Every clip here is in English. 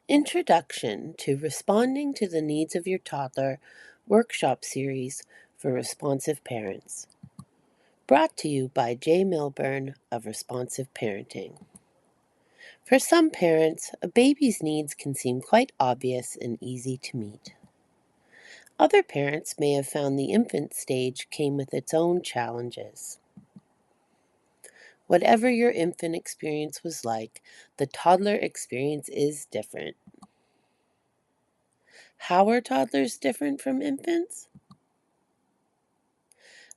Introduction to Responding to the Needs of Your Toddler workshop series for responsive parents. Brought to you by Jay Milburn of Responsive Parenting. For some parents, a baby's needs can seem quite obvious and easy to meet. Other parents may have found the infant stage came with its own challenges. Whatever your infant experience was like, the toddler experience is different. How are toddlers different from infants?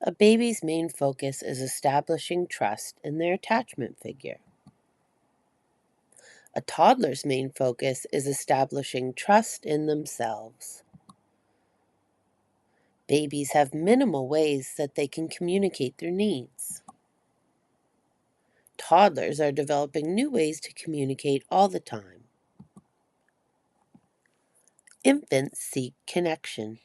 A baby's main focus is establishing trust in their attachment figure. A toddler's main focus is establishing trust in themselves. Babies have minimal ways that they can communicate their needs. Toddlers are developing new ways to communicate all the time. Infants seek connection.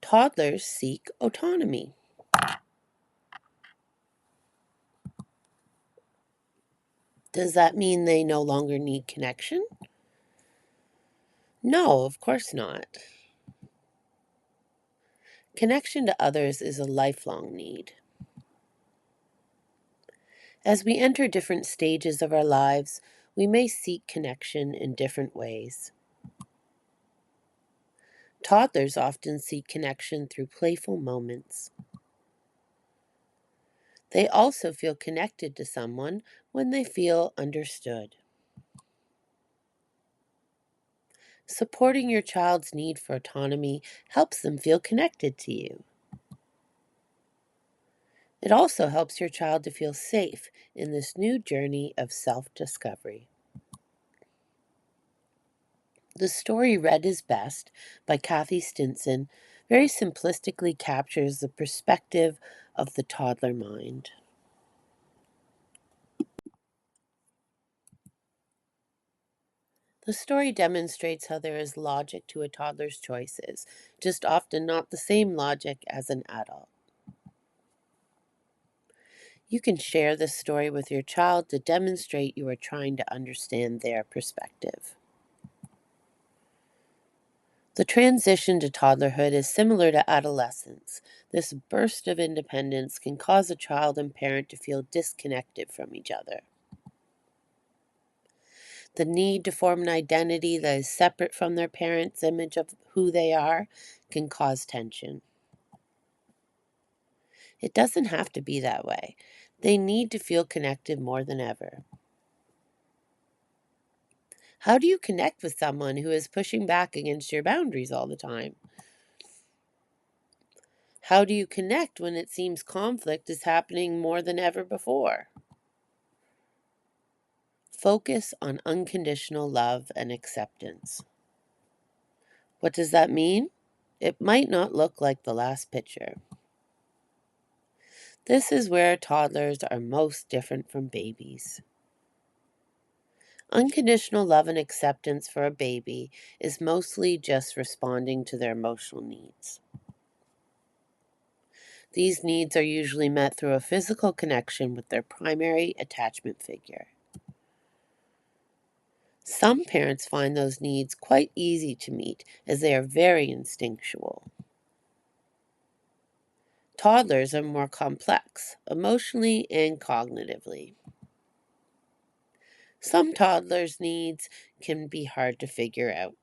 Toddlers seek autonomy. Does that mean they no longer need connection? No, of course not. Connection to others is a lifelong need. As we enter different stages of our lives, we may seek connection in different ways. Toddlers often seek connection through playful moments. They also feel connected to someone when they feel understood. Supporting your child's need for autonomy helps them feel connected to you. It also helps your child to feel safe in this new journey of self-discovery. The story Red is Best by Kathy Stinson very simplistically captures the perspective of the toddler mind. The story demonstrates how there is logic to a toddler's choices, just often not the same logic as an adult. You can share this story with your child to demonstrate you are trying to understand their perspective. The transition to toddlerhood is similar to adolescence. This burst of independence can cause a child and parent to feel disconnected from each other. The need to form an identity that is separate from their parents' image of who they are can cause tension. It doesn't have to be that way. They need to feel connected more than ever. How do you connect with someone who is pushing back against your boundaries all the time? How do you connect when it seems conflict is happening more than ever before? Focus on unconditional love and acceptance. What does that mean? It might not look like the last picture. This is where toddlers are most different from babies. Unconditional love and acceptance for a baby is mostly just responding to their emotional needs. These needs are usually met through a physical connection with their primary attachment figure. Some parents find those needs quite easy to meet as they are very instinctual. Toddlers are more complex, emotionally and cognitively. Some toddlers' needs can be hard to figure out.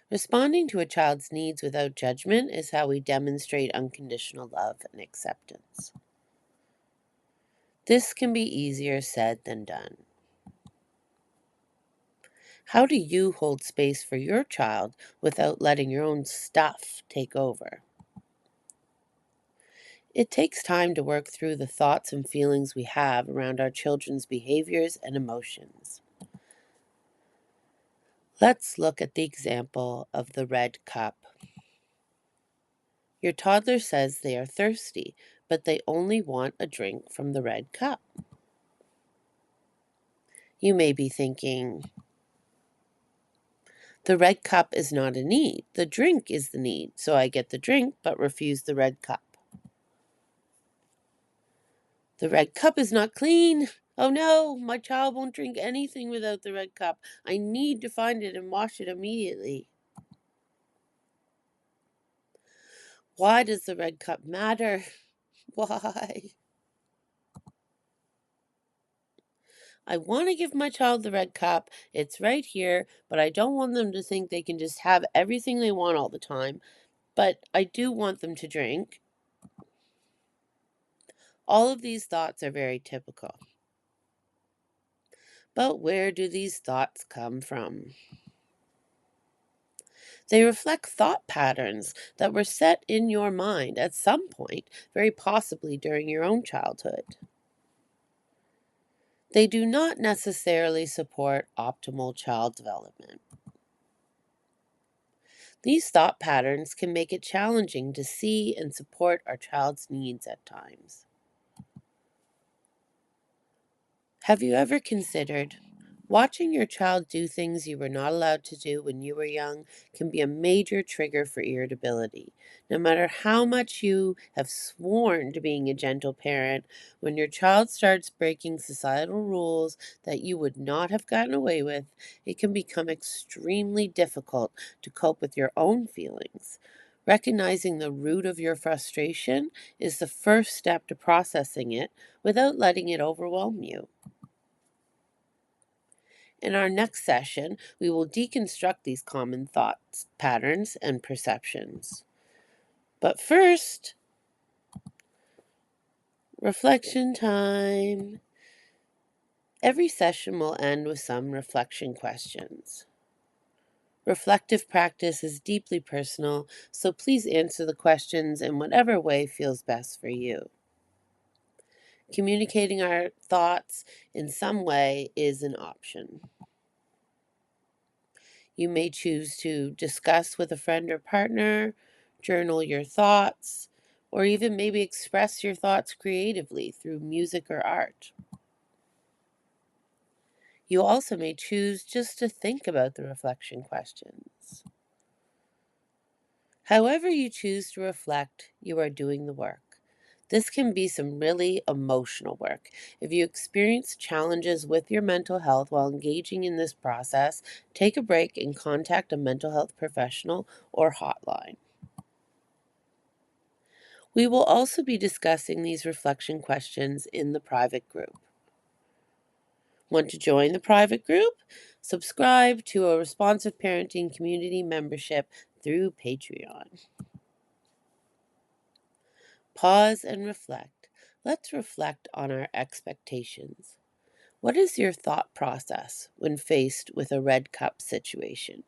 Responding to a child's needs without judgment is how we demonstrate unconditional love and acceptance. This can be easier said than done. How do you hold space for your child without letting your own stuff take over? It takes time to work through the thoughts and feelings we have around our children's behaviors and emotions. Let's look at the example of the red cup. Your toddler says they are thirsty, but they only want a drink from the red cup. You may be thinking, the red cup is not a need. The drink is the need, so I get the drink but refuse the red cup. The red cup is not clean. Oh no, my child won't drink anything without the red cup. I need to find it and wash it immediately. Why does the red cup matter? Why? I want to give my child the red cup. It's right here, but I don't want them to think they can just have everything they want all the time. But I do want them to drink. All of these thoughts are very typical. But where do these thoughts come from? They reflect thought patterns that were set in your mind at some point, very possibly during your own childhood. They do not necessarily support optimal child development. These thought patterns can make it challenging to see and support our child's needs at times. Have you ever considered watching your child do things you were not allowed to do when you were young can be a major trigger for irritability. No matter how much you have sworn to being a gentle parent, when your child starts breaking societal rules that you would not have gotten away with, it can become extremely difficult to cope with your own feelings. Recognizing the root of your frustration is the first step to processing it without letting it overwhelm you. In our next session, we will deconstruct these common thoughts, patterns, and perceptions. But first, reflection time. Every session will end with some reflection questions. Reflective practice is deeply personal, so please answer the questions in whatever way feels best for you. Communicating our thoughts in some way is an option. You may choose to discuss with a friend or partner, journal your thoughts, or even maybe express your thoughts creatively through music or art. You also may choose just to think about the reflection questions. However you choose to reflect, you are doing the work. This can be some really emotional work. If you experience challenges with your mental health while engaging in this process, take a break and contact a mental health professional or hotline. We will also be discussing these reflection questions in the private group. Want to join the private group? Subscribe to a responsive parenting community membership through Patreon. Pause and reflect. Let's reflect on our expectations. What is your thought process when faced with a red cup situation?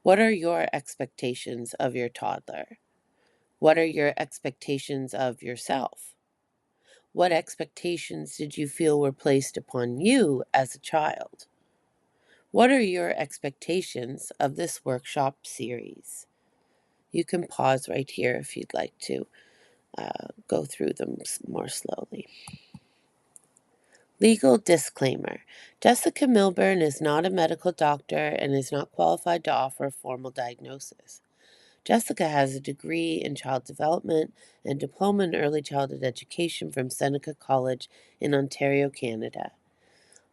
What are your expectations of your toddler? What are your expectations of yourself? What expectations did you feel were placed upon you as a child? What are your expectations of this workshop series? You can pause right here if you'd like to go through them more slowly. Legal disclaimer. Jessica Milburn is not a medical doctor and is not qualified to offer a formal diagnosis. Jessica has a degree in child development and diploma in early childhood education from Seneca College in Ontario, Canada.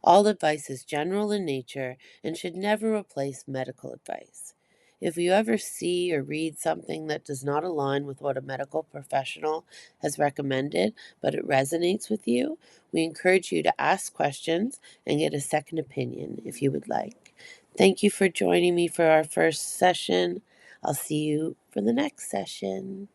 All advice is general in nature and should never replace medical advice. If you ever see or read something that does not align with what a medical professional has recommended, but it resonates with you, we encourage you to ask questions and get a second opinion if you would like. Thank you for joining me for our first session. I'll see you for the next session.